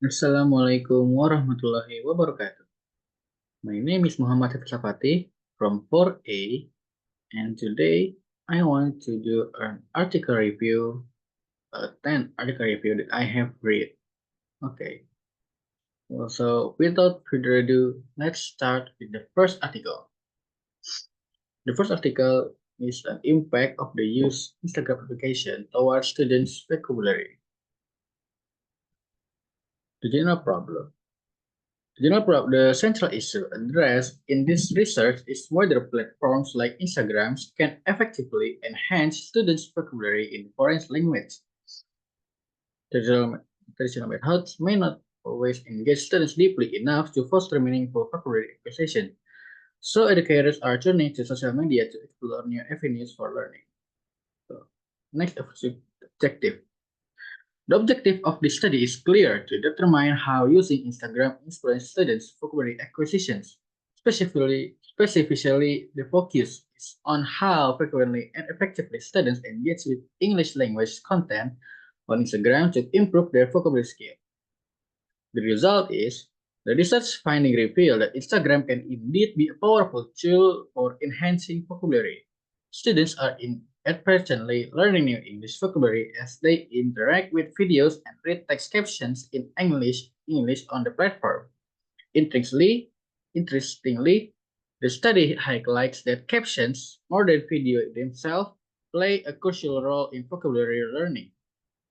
Assalamualaikum warahmatullahi wabarakatuh. My name is Muhammad Hafizh Alfatih from 4A, and today I want to do an article review, a 10 article review that I have read. Okay, so without further ado, let's start with the first article. The first article is an impact of the use Instagram application towards students' vocabulary. The general problem. The central issue addressed in this research is whether platforms like Instagram can effectively enhance students' vocabulary in foreign language. Traditional, traditional methods may not always engage students deeply enough to foster meaningful vocabulary acquisition, so educators are turning to social media to explore new avenues for learning. So, next objective. The objective of this study is clear to determine how using Instagram influences students' vocabulary acquisitions. Specifically, the focus is on how frequently and effectively students engage with English language content on Instagram to improve their vocabulary skill. The result is the research finding reveal that Instagram can indeed be a powerful tool for enhancing vocabulary. Students are inadvertently learning new English vocabulary as they interact with videos and read text captions in English on the platform. Interestingly, the study highlights that captions, more than video themselves, play a crucial role in vocabulary learning.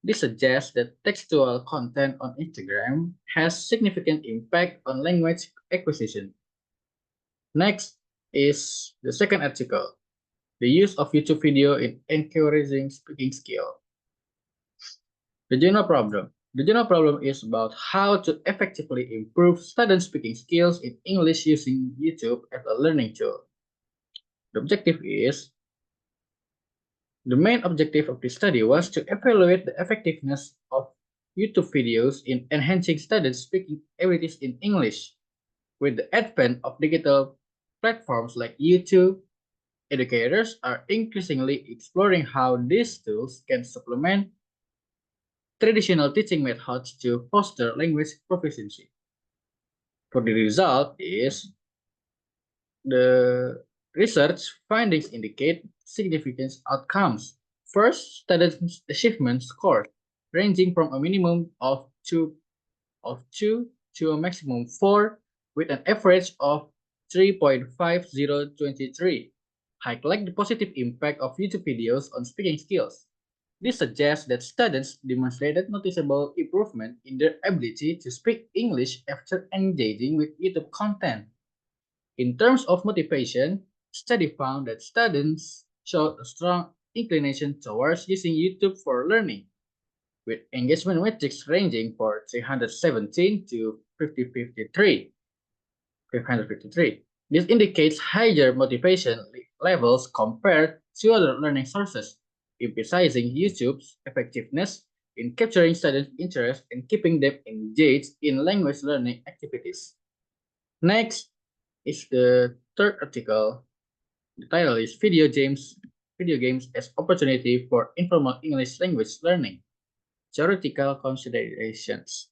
This suggests that textual content on Instagram has significant impact on language acquisition. Next is the second article, the use of YouTube video in encouraging speaking skill. The general problem is about how to effectively improve student speaking skills in English using YouTube as a learning tool. The objective is The main objective of this study was to evaluate the effectiveness of YouTube videos in enhancing students' speaking abilities in English. With the advent of digital platforms like YouTube, educators are increasingly exploring how these tools can supplement traditional teaching methods to foster language proficiency. For the result is the research findings indicate significant outcomes. First, students' achievement scores ranging from a minimum of 2 to a maximum 4 with an average of 3.5023, highlight the positive impact of YouTube videos on speaking skills. This suggests that students demonstrated noticeable improvement in their ability to speak English after engaging with YouTube content. In terms of motivation, study found that students showed a strong inclination towards using YouTube for learning, with engagement metrics ranging from 317 to 553. This indicates higher motivation levels compared to other learning sources, emphasizing YouTube's effectiveness in capturing students' interest and keeping them engaged in language learning activities. Next is the third article. The title is Video Games as Opportunity for Informal English Language Learning. Theoretical Considerations.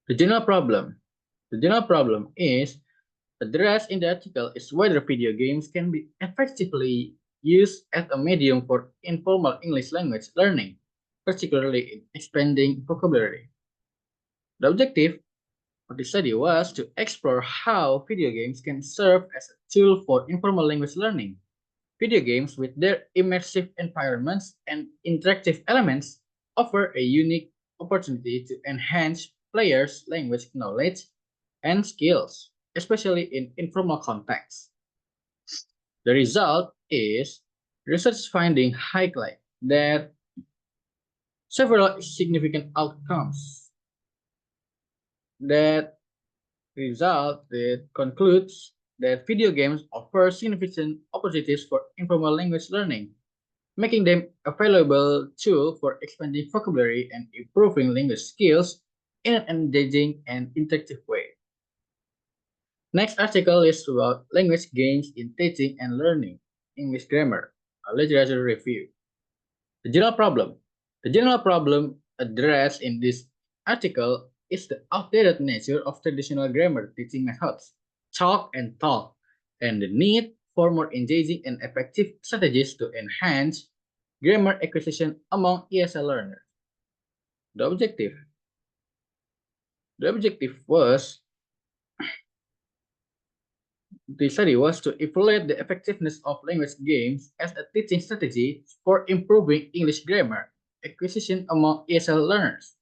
The general problem. The general problem is addressed in the article is whether video games can be effectively used as a medium for informal English language learning, particularly in expanding vocabulary. The objective the study was to explore how video games can serve as a tool for informal language learning. Video games, with their immersive environments and interactive elements, offer a unique opportunity to enhance players' language knowledge and skills, especially in informal contexts. The result is research findings highlight that several significant outcomes that result that concludes that video games offer significant opportunities for informal language learning, making them a valuable tool for expanding vocabulary and improving language skills in an engaging and interactive way. Next article is about language games in teaching and learning, English grammar, a literature review. The general problem. The general problem addressed in this article is the outdated nature of traditional grammar teaching methods, talk and talk, and the need for more engaging and effective strategies to enhance grammar acquisition among ESL learners. The objective. The objective was the study was to evaluate the effectiveness of language games as a teaching strategy for improving English grammar acquisition among ESL learners.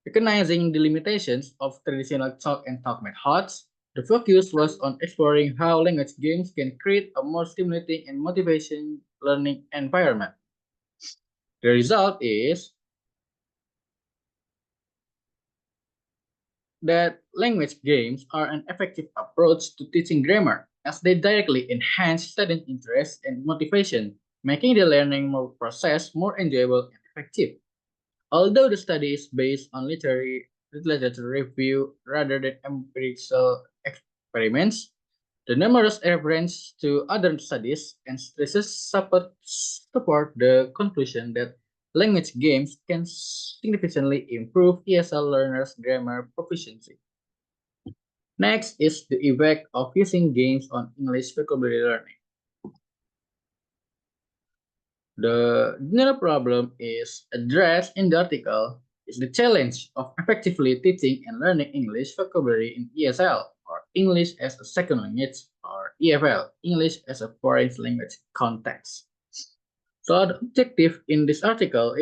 Recognizing the limitations of traditional talk and talk methods, the focus was on exploring how language games can create a more stimulating and motivation learning environment. The result is that language games are an effective approach to teaching grammar as they directly enhance student interest and motivation, making the learning more process more enjoyable and effective. Although the study is based on literature review rather than empirical experiments, the numerous references to other studies and stresses support the conclusion that language games can significantly improve ESL learners' grammar proficiency. Next is the effect of using games on English vocabulary learning. The general problem is addressed in the article is the challenge of effectively teaching and learning English vocabulary in ESL, or English as a second language, or EFL, English as a foreign language context. So the objective in this article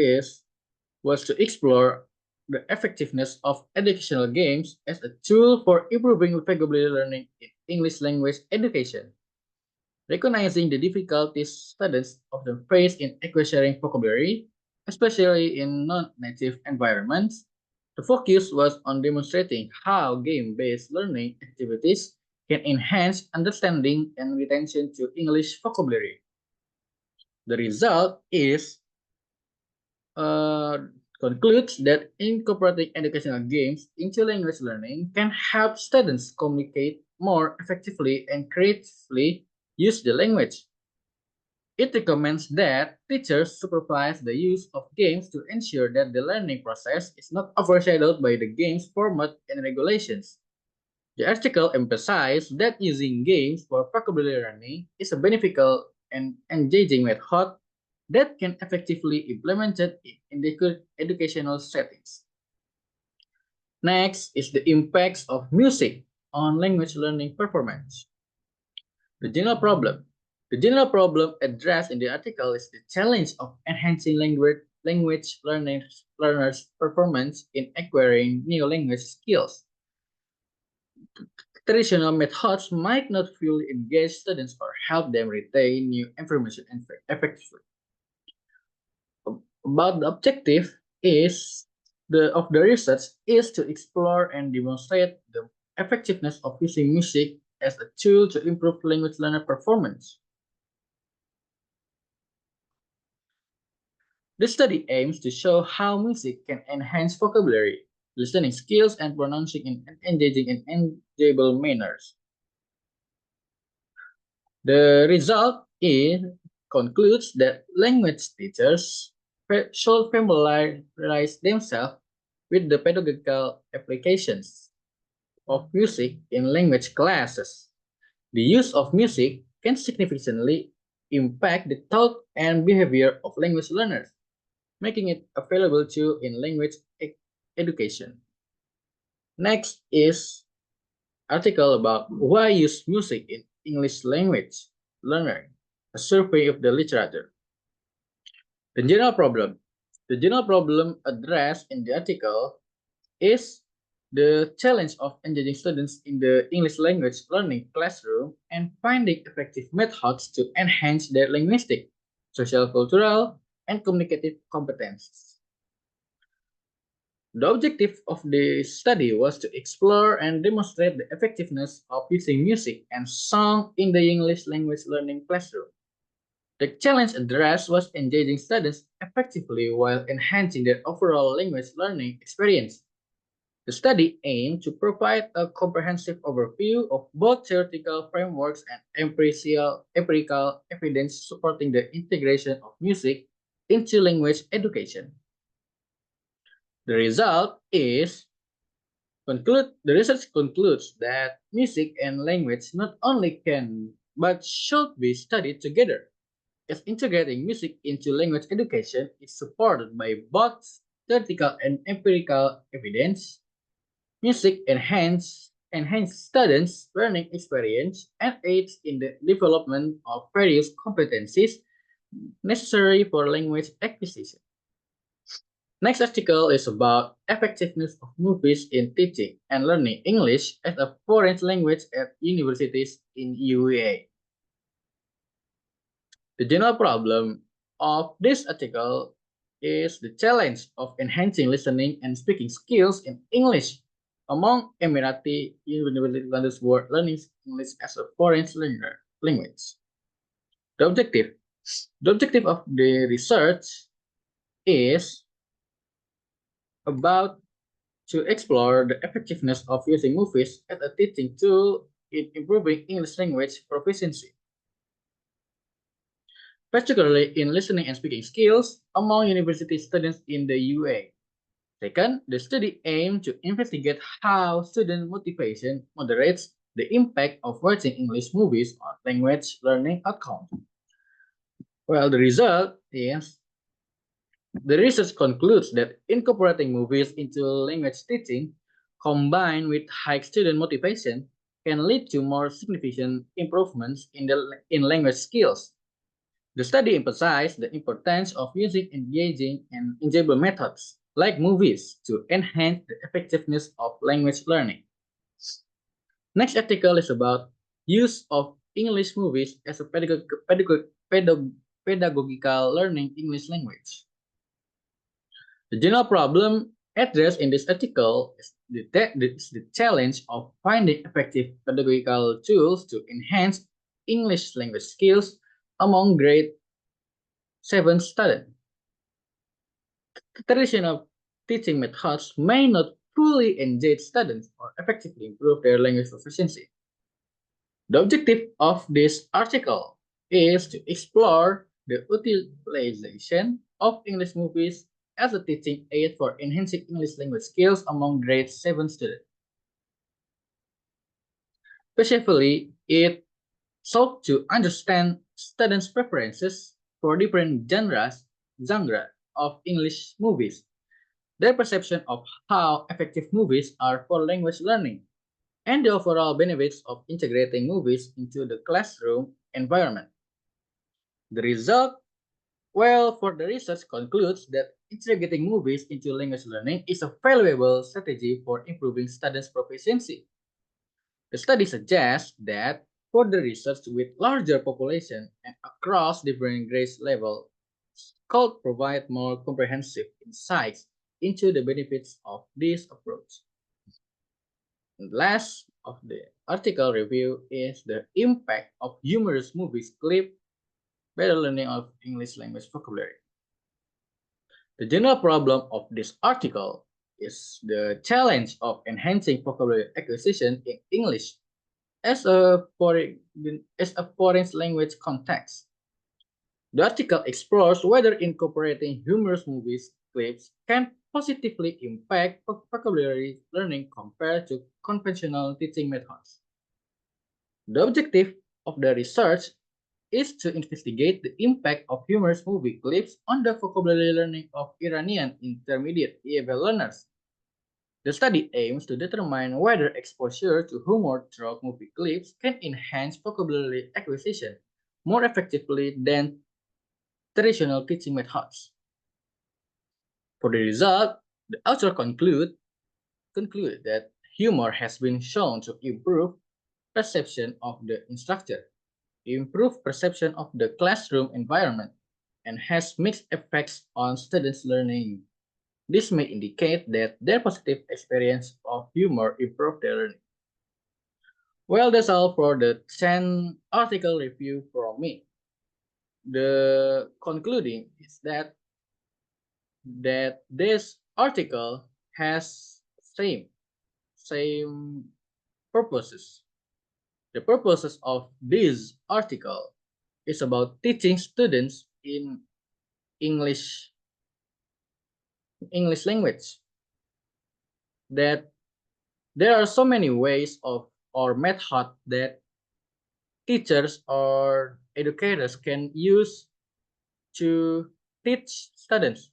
was to explore the effectiveness of educational games as a tool for improving vocabulary learning in English language education. Recognizing the difficulties students often face in acquiring vocabulary, especially in non-native environments, the focus was on demonstrating how game-based learning activities can enhance understanding and retention to English vocabulary. The result is uh, concludes that incorporating educational games into language learning can help students communicate more effectively and creatively use the language. It recommends that teachers supervise the use of games to ensure that the learning process is not overshadowed by the game's format and regulations. The article emphasized that using games for vocabulary learning is a beneficial and engaging method that can effectively implemented in educational settings. Next is the impacts of music on language learning performance. The general problem. The general problem addressed in the article is the challenge of enhancing language learners' performance in acquiring new language skills. Traditional methods might not fully engage students or help them retain new information effectively. But the objective is of the research is to explore and demonstrate the effectiveness of using music as a tool to improve language learner performance. The study aims to show how music can enhance vocabulary, listening skills, and pronouncing in engaging in enjoyable manners. The result concludes that language teachers should familiarize themselves with the pedagogical applications of music in language classes. The use of music can significantly impact the thought and behavior of language learners, making it available to in language education. Next is article about why use music in English language learning, a survey of the literature. The general problem. The general problem addressed in the article is the challenge of engaging students in the English language learning classroom and finding effective methods to enhance their linguistic, social, cultural, and communicative competences. The objective of the study was to explore and demonstrate the effectiveness of using music and song in the English language learning classroom. The challenge addressed was engaging students effectively while enhancing their overall language learning experience. The study aimed to provide a comprehensive overview of both theoretical frameworks and empirical evidence supporting the integration of music into language education. The result is the research concludes that music and language not only can but should be studied together, as integrating music into language education is supported by both theoretical and empirical evidence. Music enhance students' learning experience and aids in the development of various competencies necessary for language acquisition. Next article is about effectiveness of movies in teaching and learning English as a foreign language at universities in UEA. The general problem of this article is the challenge of enhancing listening and speaking skills in English among Emirati university learners who are learning English as a foreign language. The objective, the objective of the research is about to explore the effectiveness of using movies as a teaching tool in improving English language proficiency, particularly in listening and speaking skills among university students in the UA. Second, the study aimed to investigate how student motivation moderates the impact of watching English movies on language learning outcomes. Well, the research concludes that incorporating movies into language teaching combined with high student motivation can lead to more significant improvements in language skills. The study emphasized the importance of using engaging and enjoyable methods, like movies, to enhance the effectiveness of language learning. Next article is about use of English movies as a pedagogical learning English language. The general problem addressed in this article is the challenge of finding effective pedagogical tools to enhance English language skills among grade 7 students. The traditional teaching methods may not fully engage students or effectively improve their language proficiency. The objective of this article is to explore the utilization of English movies as a teaching aid for enhancing English language skills among grade 7 students. Specifically, it sought to understand students' preferences for different genre of English movies, their perception of how effective movies are for language learning, and the overall benefits of integrating movies into the classroom environment. The result, well, for the research concludes that integrating movies into language learning is a valuable strategy for improving students' proficiency. The study suggests that further research with larger population and across different grade levels could provide more comprehensive insights into the benefits of this approach. And last of the article review is the impact of humorous movies clip better learning of English language vocabulary. The general problem of this article is the challenge of enhancing vocabulary acquisition in English as a foreign language context. The article explores whether incorporating humorous movies clips can positively impact vocabulary learning compared to conventional teaching methods. The objective of the research is to investigate the impact of humorous movie clips on the vocabulary learning of Iranian intermediate level learners. The study aims to determine whether exposure to humor through movie clips can enhance vocabulary acquisition more effectively than traditional teaching methods. For the result, the author conclude that humor has been shown to improve perception of the instructor, improve perception of the classroom environment, and has mixed effects on students' learning. This may indicate that their positive experience of humor improved their learning. Well, that's all for the 10 article review from me. The concluding is that this article has same purposes. The purposes of this article is about teaching students in English English language. that there are so many ways of or method that teachers or educators can use to teach students.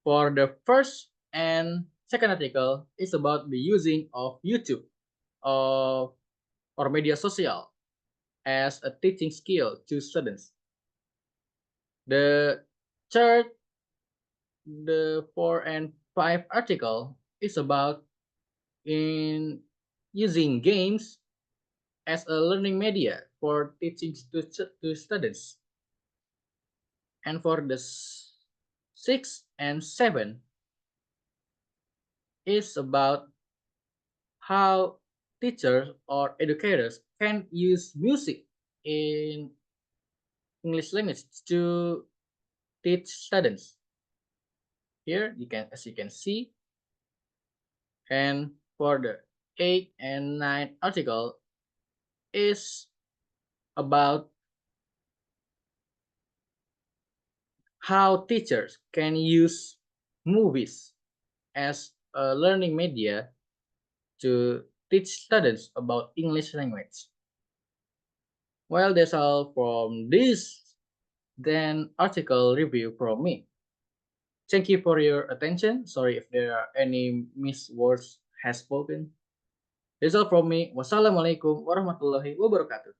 For the first and second article is about the using of YouTube of or media social as a teaching skill to students. The third, the 4 and 5 article is about in using games as a learning media for teaching to students. And for the 6 and 7 is about how teachers or educators can use music in English language to teach students. Here you can, as you can see, and for the 8 and 9 article is about how teachers can use movies as a learning media to teach students about English language. Well, that's all from this then article review from me. Thank you for your attention. Sorry if there are any miswords has spoken. That's all from me. Wassalamualaikum warahmatullahi wabarakatuh.